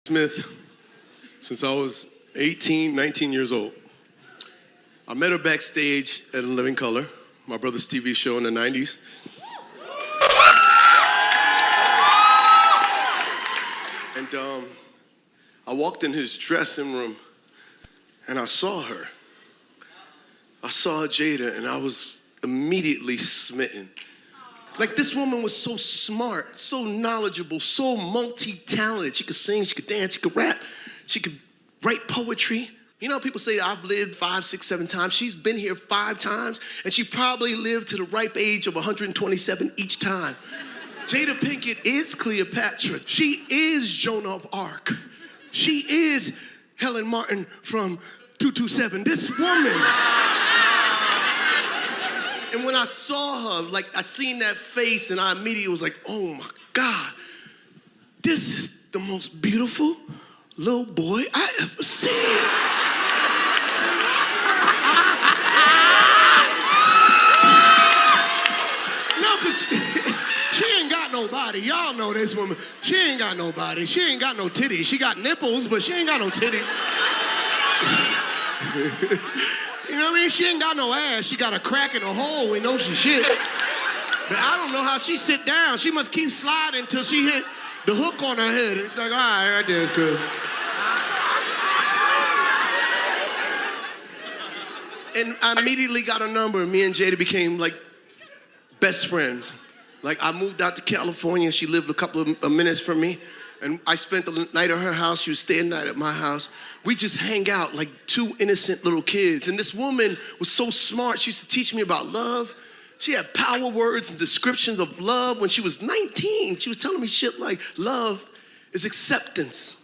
Smith since I was 18, 19 years old. I met her backstage at In Living Color, my brother's TV show in the 90s. And I walked in his dressing room and I saw her. I saw Jada and I was immediately smitten. Like, this woman was so smart, so knowledgeable, so multi-talented. She could sing, she could dance, she could rap, she could write poetry. You know, people say I've lived 5, 6, 7 times. She's been here 5 times, and she probably lived to the ripe age of 127 each time. Jada Pinkett is Cleopatra. She is Joan of Arc. She is Helen Martin from 227. This woman. And when I saw her, like, I seen that face and I immediately was like, oh my God, this is the most beautiful little boy I ever seen. No, because she ain't got nobody. Y'all know this woman. She ain't got nobody. She ain't got no titties. She got nipples, but she ain't got no titties. You know what I mean? She ain't got no ass. She got a crack in a hole. We know she shit. But I don't know how she sit down. She must keep sliding until she hit the hook on her head. And it's like, all right, right there, it's good. And I immediately got a number. Me and Jada became like best friends. Like, I moved out to California. She lived a couple of minutes from me. And I spent the night at her house. She was staying the night at my house. We just hang out like 2 innocent little kids. And this woman was so smart. She used to teach me about love. She had power words and descriptions of love when she was 19. She was telling me shit like, love is acceptance.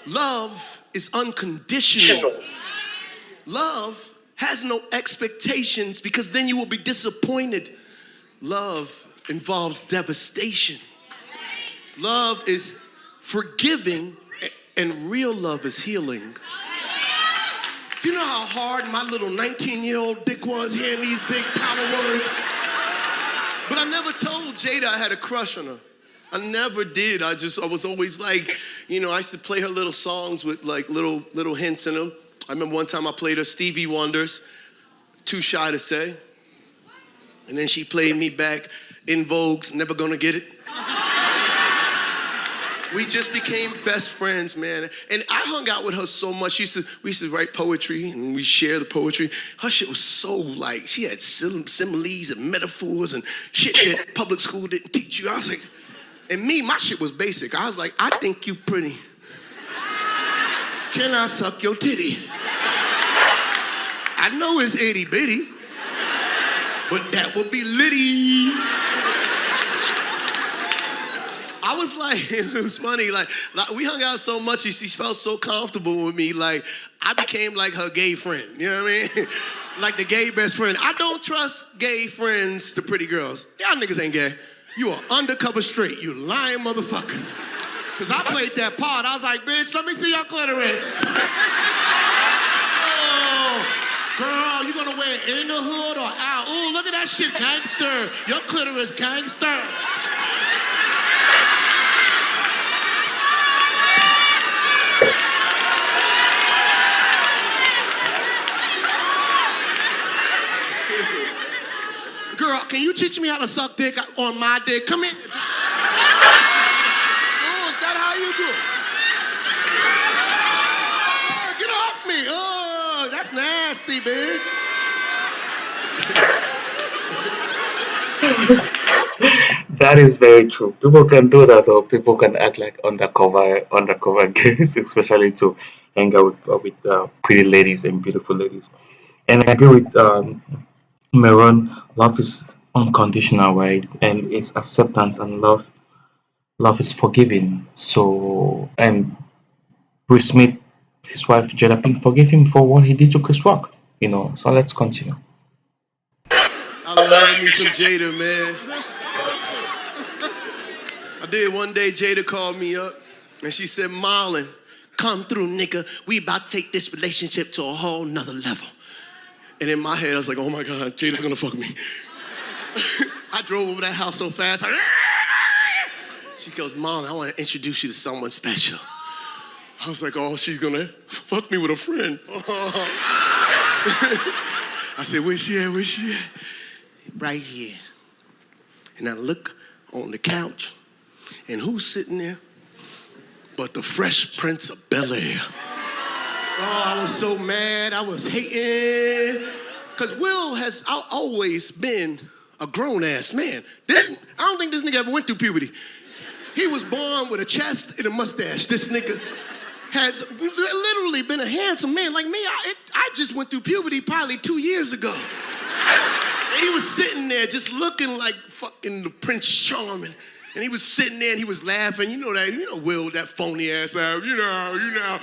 Love is unconditional. Love has no expectations because then you will be disappointed. Love involves devastation. Love is forgiving, and real love is healing. Do you know how hard my little 19-year-old dick was hearing these big power words? But I never told Jada I had a crush on her. I never did. I was always like, you know, I used to play her little songs with like little hints in them. I remember one time I played her Stevie Wonder's Too Shy to Say. And then she played me back In Vogue's Never Gonna Get It. We just became best friends, man. And I hung out with her so much. We used to write poetry, and we share the poetry. Her shit was so like, she had similes and metaphors and shit that public school didn't teach you. I was like, and me, my shit was basic. I was like, I think you pretty. Can I suck your titty? I know it's itty bitty, but that would be litty. I was like, it was funny, like we hung out so much, she felt so comfortable with me, like I became like her gay friend, you know what I mean? Like the gay best friend. I don't trust gay friends to pretty girls. Y'all niggas ain't gay. You are undercover straight, you lying motherfuckers. Cause I played that part, I was like, bitch, let me see your clitoris. Oh, girl, you gonna wear it in the hood or out? Ooh, look at that shit, gangster. Your clitoris, gangster. Girl, can you teach me how to suck dick on my dick? Come here. Oh, is that how you do it? Get off me. Oh, that's nasty, bitch. That is very true. People can do that, or people can act like undercover gays, especially to hang out with pretty ladies and beautiful ladies. And I agree with Meron. Love is unconditional, right? And it's acceptance, and love is forgiving. So, and Will Smith, his wife Jada Pink, forgive him for what he did to Chris Rock. You know. So let's continue. I love me some Jada, man. I did one day. Jada called me up and she said, Marlon, come through, nigga. We about to take this relationship to a whole nother level. And in my head, I was like, oh my God, Jada's gonna fuck me. I drove over that house so fast. She goes, Marlon, I wanna introduce you to someone special. I was like, oh, she's gonna fuck me with a friend. I said, where's she at? Where's she at? Right here. And I look on the couch, and who's sitting there but the Fresh Prince of Bel-Air? Oh, I was so mad. I was hating. Because Will has always been a grown-ass man. I don't think this nigga ever went through puberty. He was born with a chest and a mustache. This nigga has literally been a handsome man. Like me, I just went through puberty probably 2 years ago. And he was sitting there just looking like fucking the Prince Charming. And he was sitting there and he was laughing. You know Will, that phony ass laugh. You know.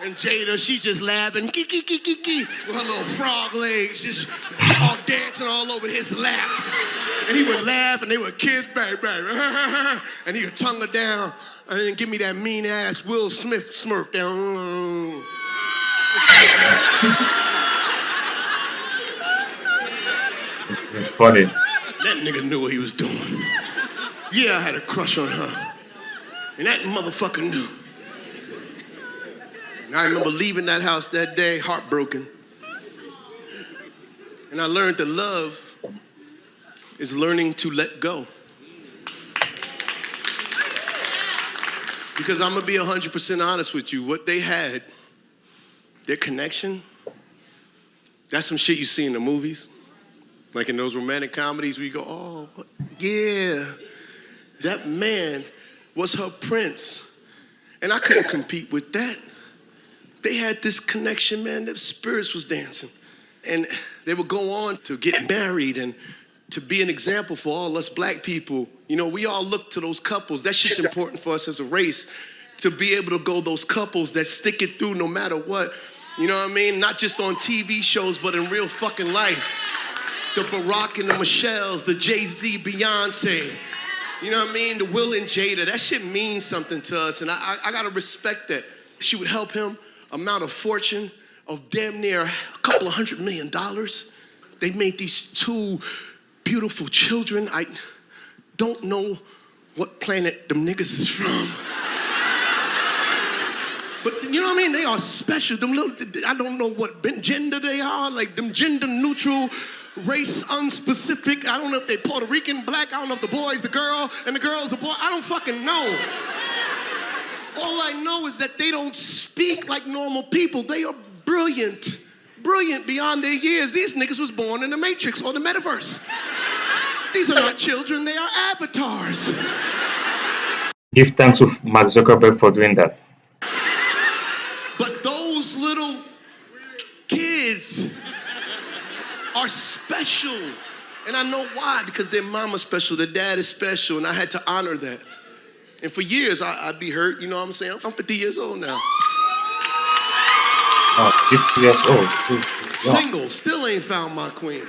And Jada, she just laughing, with her little frog legs, just all dancing all over his lap. And he would laugh and they would kiss, baby. And he would tongue her down and then give me that mean ass Will Smith smirk down. It's funny. That nigga knew what he was doing. Yeah, I had a crush on her. And that motherfucker knew. And I remember leaving that house that day, heartbroken. And I learned that love is learning to let go. Because I'm gonna be 100% honest with you. What they had, their connection, that's some shit you see in the movies. Like in those romantic comedies where you go, oh, yeah, that man was her prince. And I couldn't compete with that. They had this connection, man, their spirits was dancing. And they would go on to get married and to be an example for all us black people. You know, we all look to those couples. That shit's important for us as a race, to be able to go those couples that stick it through no matter what. You know what I mean? Not just on TV shows, but in real fucking life. The Barack and the Michelles, the Jay-Z, Beyonce. You know what I mean? The Will and Jada. That shit means something to us, and I gotta respect that. She would help him amount a fortune of damn near a couple of $100 million. They made these two beautiful children. I don't know what planet them niggas is from. But you know what I mean? They are special. Them little, I don't know what gender they are, like them gender neutral, race unspecific. I don't know if they're Puerto Rican, black. I don't know if the boy's the girl and the girl's the boy. I don't fucking know. All I know is that they don't speak like normal people. They are brilliant, brilliant beyond their years. These niggas was born in the Matrix or the metaverse. These are not children, they are avatars. Give thanks to Mark Zuckerberg for doing that. But those little kids are special. And I know why, because their mama's special, their dad is special, and I had to honor that. And for years, I'd be hurt, you know what I'm saying? I'm 50 years old now. 50 years old. Single, still ain't found my queen.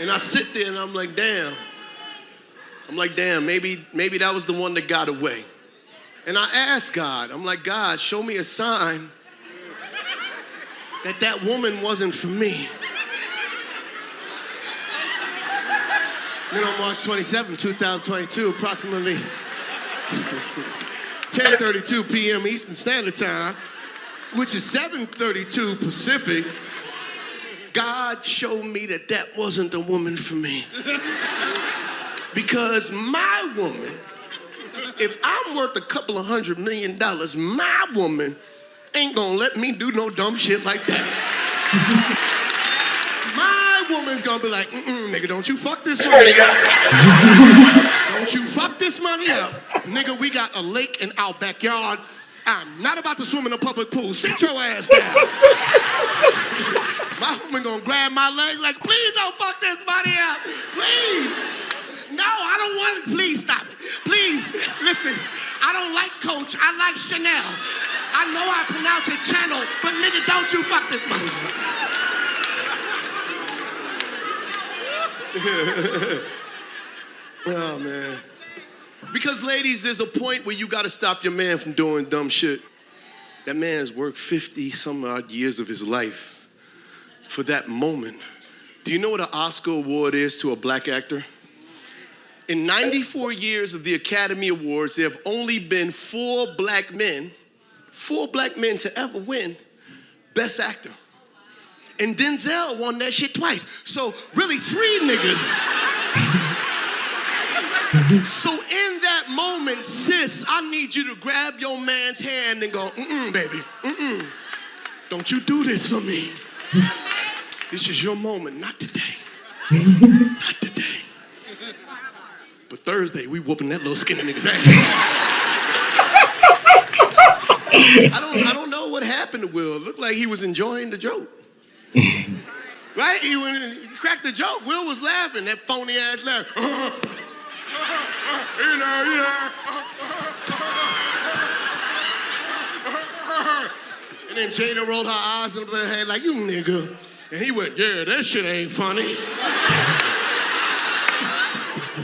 And I sit there and I'm like, damn. Maybe that was the one that got away. And I asked God, I'm like, God, show me a sign that woman wasn't for me. Then on March 27, 2022, approximately 10:32 p.m. Eastern Standard Time, which is 7:32 Pacific, God showed me that wasn't the woman for me. Because my woman, if I'm worth a couple of $100 million, my woman ain't gonna let me do no dumb shit like that. My woman's gonna be like, nigga, don't you fuck this money up. Don't you fuck this money up. Nigga, we got a lake in our backyard. I'm not about to swim in a public pool. Sit your ass down. My woman gonna grab my leg like, please don't fuck this money up. Please. No, I don't want it. Please stop it. Please, listen, I don't like Coach. I like Chanel. I know I pronounce it channel, but nigga, don't you fuck this money up. Oh, man. Because, ladies, there's a point where you got to stop your man from doing dumb shit. That man's worked 50 some odd years of his life for that moment Do you know what an Oscar award is to a black actor? In 94 years of the Academy Awards, there have only been four black men to ever win Best Actor. And Denzel won that shit twice. So really three niggas. So in that moment, sis, I need you to grab your man's hand and go, baby, don't you do this for me. This is your moment, not today. Not today. But Thursday, we whooping that little skinny nigga's ass. I don't know what happened to Will. It looked like he was enjoying the joke. Right? When he cracked the joke, Will was laughing, that phony ass laugh. And then Jada rolled her eyes in her head like, you nigga. And he went, yeah, that shit ain't funny.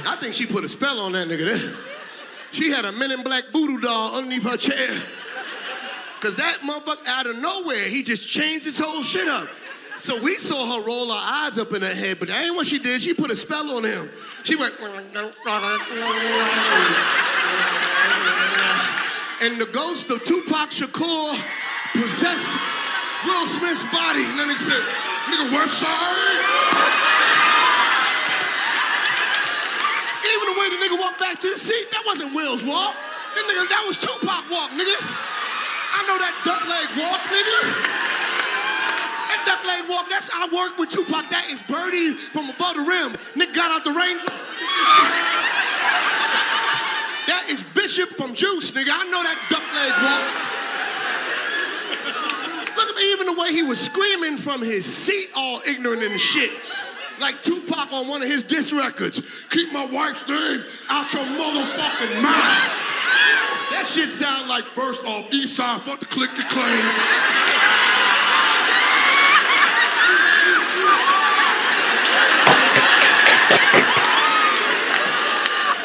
I think she put a spell on that nigga there. She had a Men in Black voodoo doll underneath her chair. Cause that motherfucker out of nowhere, he just changed his whole shit up. So we saw her roll her eyes up in her head, but that ain't what she did. She put a spell on him. She went, and the ghost of Tupac Shakur possessed Will Smith's body. And then he said, nigga, West Side. Even the way the nigga walked back to the seat, that wasn't Will's walk. That was Tupac walk, nigga. I know that duck leg walk, nigga. That duck leg walk, that's I worked with Tupac. That is Birdie from above the rim. Nigga got out the range. That is Bishop from Juice, nigga. I know that duck leg walk. Look at me, even the way he was screaming from his seat, all ignorant and shit. Like Tupac on one of his diss records. Keep my wife's name out your motherfucking mouth. That shit sound like first off, East Side, fuck the click the claim.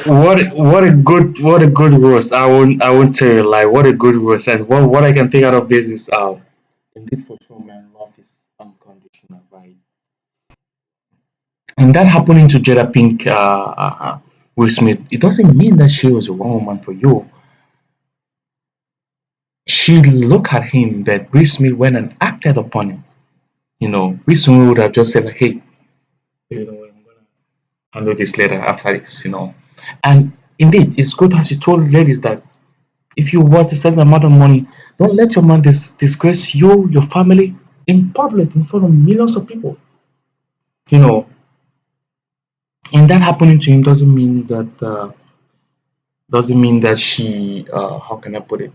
What a good roast. I won't tell you like what a good roast. And what I can take out of this is indeed for sure, man, love is unconditional, right? And that happening to Jada Pink Will Smith, it doesn't mean that she was a wrong woman for you. She looked at him that Will Smith went and acted upon him. Will Smith would have just said like, hey, I'm gonna handle this later after this. And indeed, it's good as he told ladies that if you want to send amount of money, don't let your man disgrace you, your family in public in front of millions of people. You know, and that happening to him doesn't mean that she how can I put it?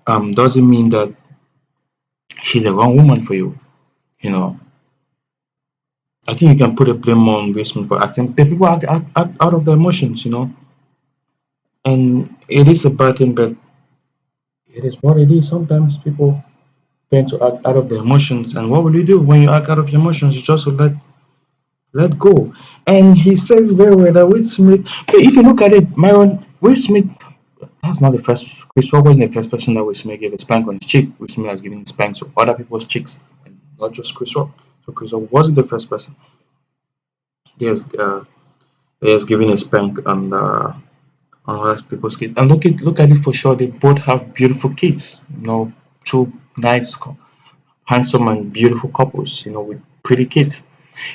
Doesn't mean that she's a wrong woman for you. You know, I think you can put a blame on Will Smith for acting. The people act out of their emotions, and it is a bad thing, but it is what it is. Sometimes people tend to act out of their emotions, and what will you do when you act out of your emotions? You just let go. And he says very well that Will Smith. But if you look at it, Myron, Will Smith. That's not the first. Chris Rock wasn't the first person that Will Smith gave a spank on his cheek. Will Smith has given spanks to other people's cheeks, and not just Chris Rock. So Chris Rock wasn't the first person. Yes, he has given a spank on other people's kids. And look at it for sure. They both have beautiful kids. Two nice, handsome and beautiful couples. With pretty kids.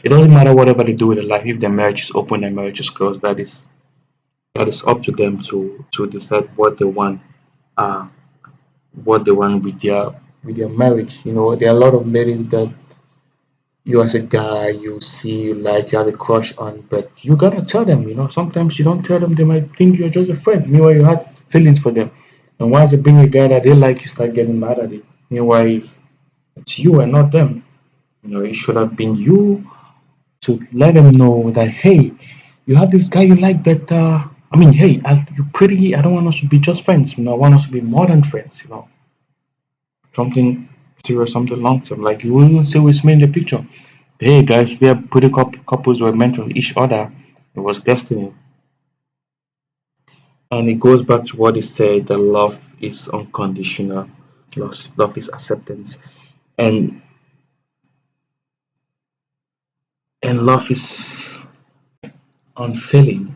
It doesn't matter whatever they do with their life. If their marriage is open, their marriage is closed. That is up to them to decide what they want with their marriage. There are a lot of ladies that you as a guy you have a crush on, but you gotta tell them. Sometimes you don't tell them, they might think you're just a friend. Meanwhile, you had feelings for them, and once you bring a guy that they like, you start getting mad at it. Meanwhile, it's you and not them. It should have been you to let them know that, hey, you have this guy you like, but hey, you're pretty. I don't want us to be just friends. I want us to be more than friends. Something serious, something long term. Like you will see with me in the picture. Hey guys, they're pretty couples were meant for each other. It was destiny. And it goes back to what he said that love is unconditional. Love is acceptance. And And love is unfailing,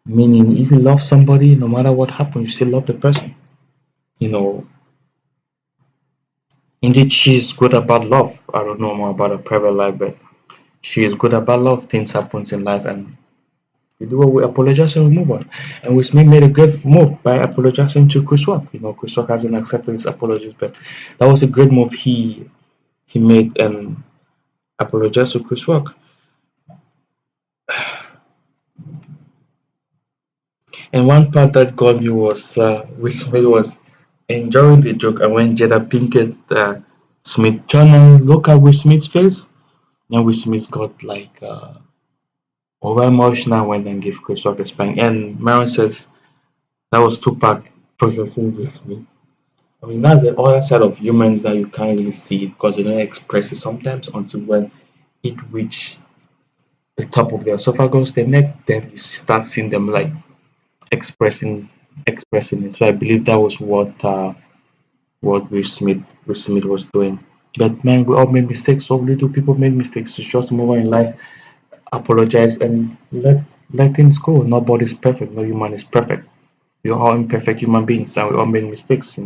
meaning if you love somebody, no matter what happens, you still love the person. You know, indeed, she's good about love. I don't know more about her private life, but she is good about love. Things happens in life, and we do what we apologize and we move on. And Will Smith made a good move by apologizing to Chris Rock. Chris Rock hasn't accepted his apologies, but that was a great move he made and apologized to Chris Rock. And one part that got me was Will Smith was enjoying the joke, and when Jada Pinkett Smith turned and looked at Will Smith's face, then Will Smith got like over emotional when then give Chris Rock a spank. And Marlon says that was Tupac processing Will Smith. I mean, that's the other side of humans that you can't really see because they don't express it sometimes until when it reach the top of their esophagus, their neck, then you start seeing them like expressing expressing it. So I believe that was what Will Smith was doing. But man, we all made mistakes. So little people made mistakes. So just move on in life, apologize, and let things go. Nobody's perfect. No human is perfect. We're all imperfect human beings, and we all made mistakes.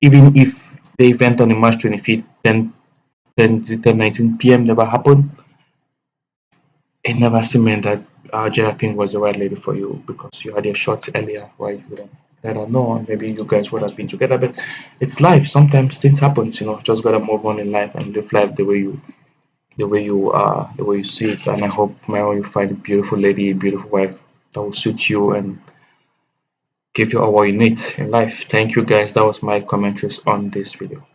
Even if the event on the March 25th, then 19 p.m. never happened, it never meant that Jada Pink was the right lady for you because you had your shots earlier. Why you wouldn't let her know? Maybe you guys would have been together, but it's life. Sometimes things happen. Just gotta move on in life and live life the way you see it. And I hope, Mary, you find a beautiful lady, a beautiful wife that will suit you and give you all what you need in life. Thank you, guys. That was my commentaries on this video.